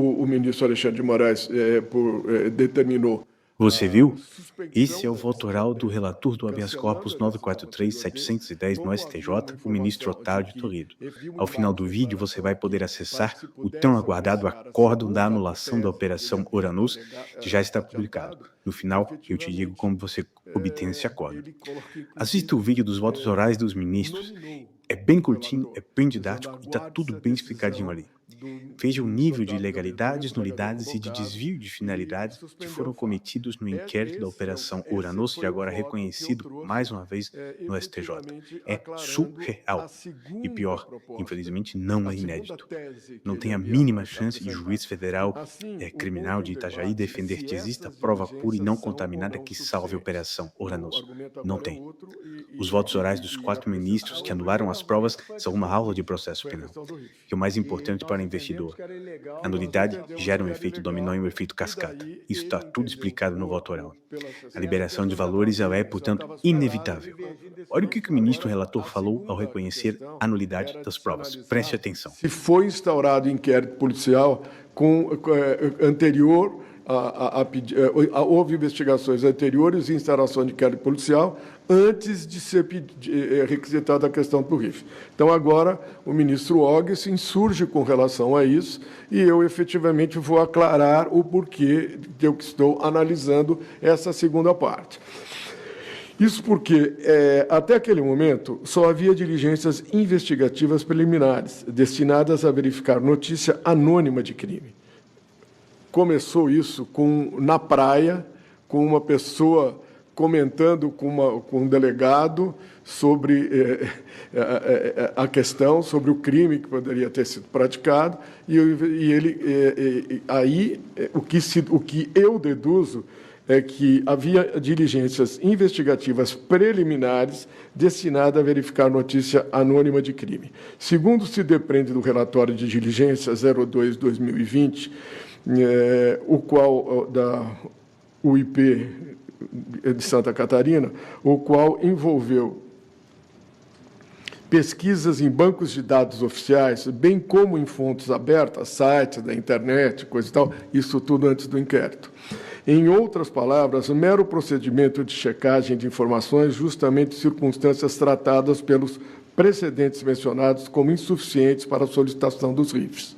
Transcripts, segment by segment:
o ministro Alexandre de Moraes determinou. Você viu? Esse é o voto oral do relator do habeas corpus 943-710 no STJ, o ministro Otávio Toledo. Ao final do vídeo, você vai poder acessar o tão aguardado acórdão da anulação da Operação Uranus, que já está publicado. No final, eu te digo como você obtém esse acórdão. Assista o vídeo dos votos orais dos ministros. É bem curtinho, é bem didático e está tudo bem explicadinho ali. Veja o nível de ilegalidades, nulidades e de desvio de finalidades que foram cometidos no inquérito da Operação Uranus e agora reconhecido, mais uma vez, no STJ. É surreal. E pior, infelizmente, não é inédito. Não tem a mínima chance de juiz federal criminal de Itajaí defender que exista prova pura e não contaminada que salve a Operação Uranus. Não tem. Os votos orais dos 4 ministros que anularam as provas são uma aula de processo penal. E o mais importante para o investidor, a nulidade gera um efeito dominó e um efeito cascata. Isso está tudo explicado no voto oral. A liberação de valores ela é, portanto, inevitável. Olha o que o ministro relator falou ao reconhecer a nulidade das provas. Preste atenção. Se foi instaurado inquérito policial anterior, houve investigações anteriores e instalação de inquérito policial antes de ser requisitada a questão do RIF. Então, agora, o ministro Og se insurge com relação a isso e eu, efetivamente, vou aclarar o porquê de eu estou analisando essa segunda parte. Isso porque, até aquele momento, só havia diligências investigativas preliminares destinadas a verificar notícia anônima de crime. Começou isso na praia, com uma pessoa comentando com um delegado sobre a questão, sobre o crime que poderia ter sido praticado, e ele aí o que eu deduzo é que havia diligências investigativas preliminares destinadas a verificar notícia anônima de crime. Segundo se depreende do relatório de diligência 02/2020, o qual da UIP de Santa Catarina, o qual envolveu pesquisas em bancos de dados oficiais, bem como em fontes abertas, sites da internet, coisa e tal, isso tudo antes do inquérito. Em outras palavras, mero procedimento de checagem de informações, justamente circunstâncias tratadas pelos precedentes mencionados como insuficientes para a solicitação dos RIFs.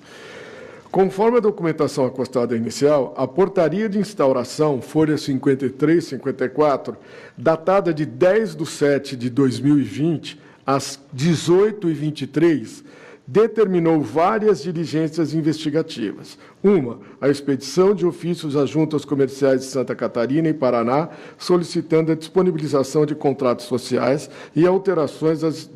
Conforme a documentação acostada inicial, a portaria de instauração, folha 53, 54, datada de 10/7/2020, às 18h23, determinou várias diligências investigativas. Uma, a expedição de ofícios às juntas comerciais de Santa Catarina e Paraná, solicitando a disponibilização de contratos sociais e alterações das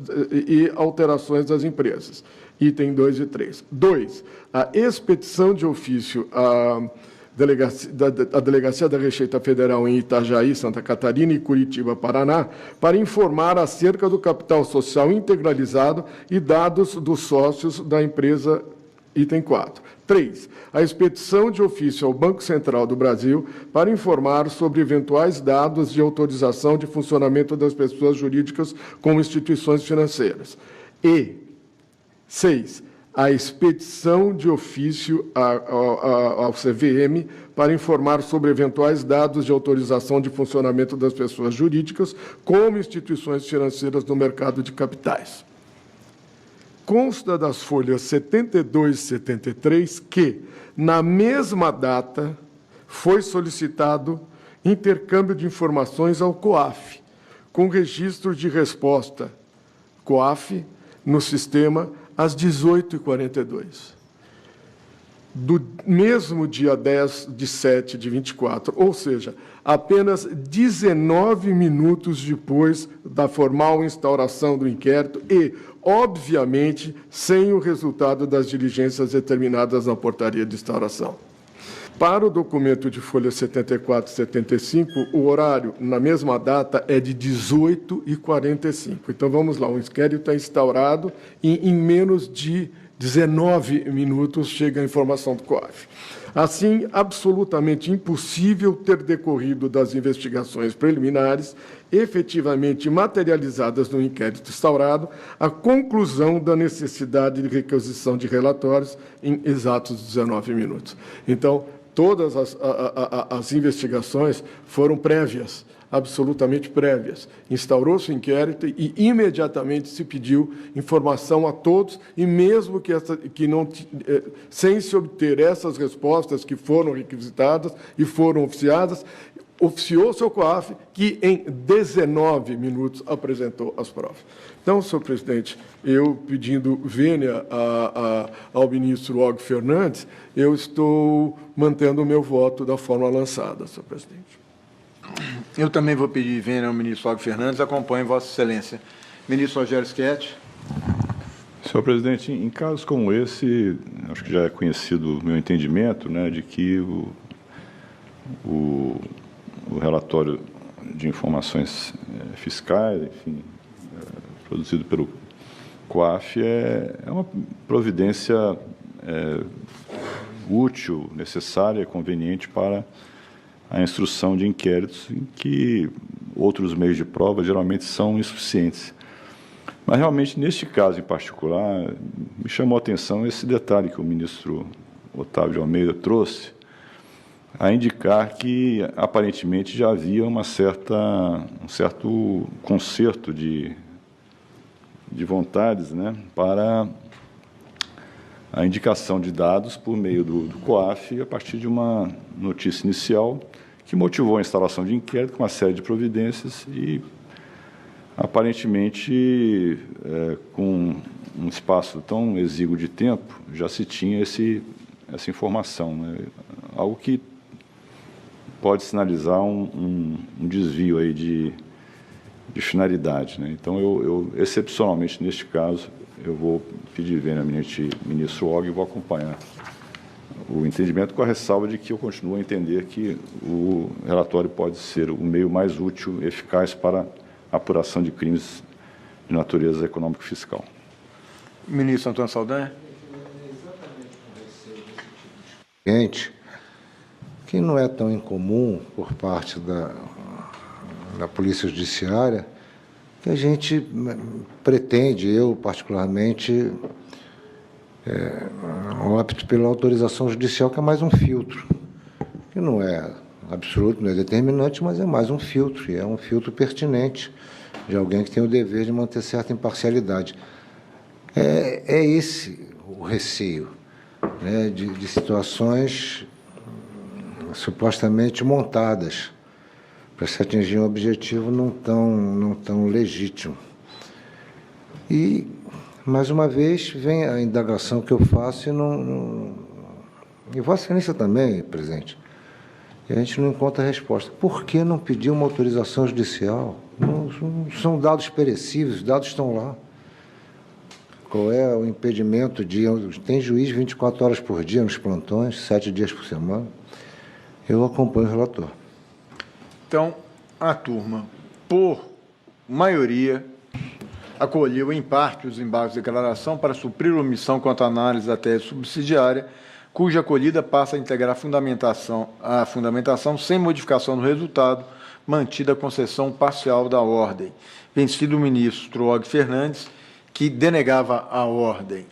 empresas. Item 2 e 3. 2. A expedição de ofício à Delegacia da Receita Federal em Itajaí, Santa Catarina e Curitiba, Paraná, para informar acerca do capital social integralizado e dados dos sócios da empresa. Item 4. 3. A expedição de ofício ao Banco Central do Brasil para informar sobre eventuais dados de autorização de funcionamento das pessoas jurídicas como instituições financeiras. E 6. A expedição de ofício ao CVM para informar sobre eventuais dados de autorização de funcionamento das pessoas jurídicas como instituições financeiras no mercado de capitais. Consta das folhas 72 e 73 que, na mesma data, foi solicitado intercâmbio de informações ao COAF, com registro de resposta COAF no sistema às 18h42, do mesmo dia 10/7/24, ou seja, apenas 19 minutos depois da formal instauração do inquérito e, obviamente, sem o resultado das diligências determinadas na portaria de instauração. Para o documento de folha 74 e 75, o horário, na mesma data, é de 18h45. Então, vamos lá, o inquérito está instaurado em menos de 19 minutos chega a informação do COAF. Assim, absolutamente impossível ter decorrido das investigações preliminares efetivamente materializadas no inquérito instaurado a conclusão da necessidade de requisição de relatórios em exatos 19 minutos. Então, todas as investigações foram prévias, absolutamente prévias. Instaurou-se o inquérito e imediatamente se pediu informação a todos, e mesmo sem se obter essas respostas que foram requisitadas e foram oficiadas, oficiou-se ao COAF, que em 19 minutos apresentou as provas. Então, senhor presidente, eu pedindo vênia ao ministro Og Fernandes, eu estou mantendo o meu voto da forma lançada, senhor presidente. Eu também vou pedir vênia ao ministro Og Fernandes, acompanho Vossa Excelência. Ministro Rogério Schietti. Senhor presidente, em casos como esse, acho que já é conhecido o meu entendimento, né, de que o relatório de informações fiscais, enfim, produzido pelo COAF, é uma providência útil, necessária, conveniente para a instrução de inquéritos em que outros meios de prova geralmente são insuficientes. Mas, realmente, neste caso em particular, me chamou a atenção esse detalhe que o ministro Otávio de Almeida trouxe, a indicar que, aparentemente, já havia um certo concerto de vontades, né, para a indicação de dados por meio do COAF a partir de uma notícia inicial que motivou a instalação de inquérito com uma série de providências e, aparentemente, com um espaço tão exíguo de tempo, já se tinha essa informação, né, algo que pode sinalizar um desvio aí de finalidade, né? Então, eu, excepcionalmente, neste caso, eu vou pedir vênia ao ministro Og e vou acompanhar o entendimento, com a ressalva de que eu continuo a entender que o relatório pode ser o meio mais útil e eficaz para a apuração de crimes de natureza econômico-fiscal. Ministro Antônio Saldanha. Que não é tão incomum por parte da Polícia Judiciária, que a gente pretende, eu particularmente, opto pela autorização judicial, que é mais um filtro, que não é absoluto, não é determinante, mas é mais um filtro, e é um filtro pertinente de alguém que tem o dever de manter certa imparcialidade. É esse o receio, né, de situações supostamente montadas para se atingir um objetivo não tão legítimo. E, mais uma vez, vem a indagação que eu faço e Vossa Excelência também, presidente, e a gente não encontra resposta. Por que não pedir uma autorização judicial? Não são dados perecíveis, os dados estão lá. Qual é o impedimento de... Tem juiz 24 horas por dia nos plantões, 7 dias por semana. Eu acompanho o relator. Então, a turma, por maioria, acolheu em parte os embargos de declaração para suprir a omissão quanto à análise da tese subsidiária, cuja acolhida passa a integrar a fundamentação sem modificação do resultado, mantida a concessão parcial da ordem. Vencido o ministro Og Fernandes, que denegava a ordem.